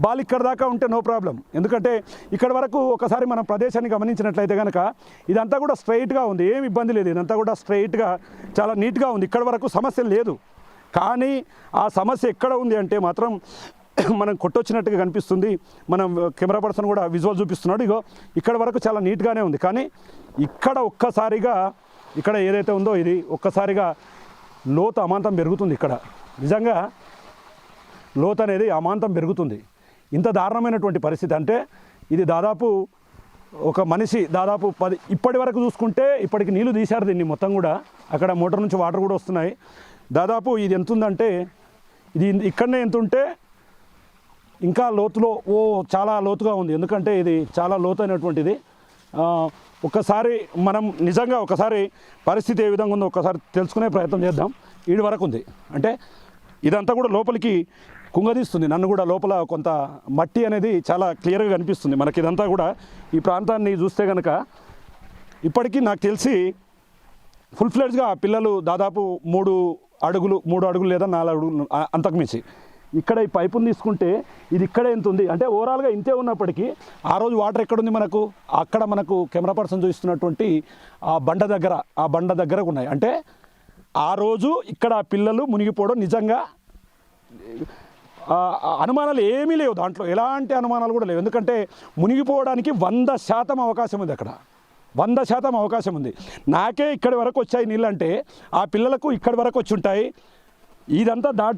Ball ఇక్కడ దాకా ఉంటే నో ప్రాబ్లం. ఎందుకంటే ఇక్కడ వరకు ఒకసారి మనం ప్రదేశాన్ని గమనించినట్లయితే కనుక ఇదంతా కూడా స్ట్రైట్గా ఉంది, ఏమి ఇబ్బంది లేదు. ఇదంతా కూడా స్ట్రైట్గా చాలా నీట్గా ఉంది, ఇక్కడ వరకు సమస్య లేదు. కానీ ఆ సమస్య ఎక్కడ ఉంది అంటే మాత్రం మనం కొట్టొచ్చినట్టుగా కనిపిస్తుంది. మనం కెమెరా పర్సన్ కూడా విజువల్ చూపిస్తున్నాడు. ఇగో ఇక్కడ వరకు చాలా నీట్గానే ఉంది, కానీ ఇక్కడ ఒక్కసారిగా ఇక్కడ ఏదైతే ఉందో ఇది ఒక్కసారిగా లోతు అమాంతం పెరుగుతుంది. ఇక్కడ నిజంగా లోతు అనేది అమాంతం పెరుగుతుంది. ఇంత దారుణమైనటువంటి పరిస్థితి అంటే ఇది దాదాపు ఒక మనిషి దాదాపు 10 ఇప్పటి వరకు చూసుకుంటే ఇప్పటికి నీళ్లు తీశారు దీన్ని మొత్తం కూడా. అక్కడ మోటార్ నుంచి వాటర్ కూడా వస్తున్నాయి. దాదాపు ఇది ఎంత ఉందంటే ఇది ఇక్కడనే ఎంత ఉంటే ఇంకా లోతులో చాలా లోతుగా ఉంది. ఎందుకంటే ఇది చాలా లోతైనటువంటిది. ఒక్కసారి మనం నిజంగా ఒకసారి పరిస్థితి ఏ విధంగా ఉందో ఒక్కసారి తెలుసుకునే ప్రయత్నం చేద్దాం. ఈడి వరకు ఉంది అంటే ఇదంతా కూడా లోపలికి కుంగదీస్తుంది నన్ను కూడా. లోపల కొంత మట్టి అనేది చాలా క్లియర్గా కనిపిస్తుంది మనకి. ఇదంతా కూడా ఈ ప్రాంతాన్ని చూస్తే కనుక ఇప్పటికీ నాకు తెలిసి ఫుల్ ఫ్లెడ్జ్గా పిల్లలు దాదాపు 3 అడుగులు లేదా 4 అడుగులు అంతకుమించి. ఇక్కడ ఈ పైపుని తీసుకుంటే ఇది ఇక్కడ ఎంత ఉంది అంటే ఓవరాల్గా ఇంతే ఉన్నప్పటికీ ఆ రోజు వాటర్ ఎక్కడుంది మనకు, అక్కడ మనకు కెమెరా పర్సన్ చూస్తున్నటువంటి ఆ బండ దగ్గర ఉన్నాయి. అంటే ఆ రోజు ఇక్కడ పిల్లలు మునిగిపోవడం నిజంగా అనుమానాలు ఏమీ లేవు, దాంట్లో ఎలాంటి అనుమానాలు కూడా లేవు. ఎందుకంటే మునిగిపోవడానికి 100% అవకాశం ఉంది, అక్కడ 100% అవకాశం ఉంది. నాకే ఇక్కడి వరకు వచ్చాయి నీళ్ళు అంటే ఆ పిల్లలకు ఇక్కడి వరకు వచ్చి ఉంటాయి. ఇదంతా దాటుకు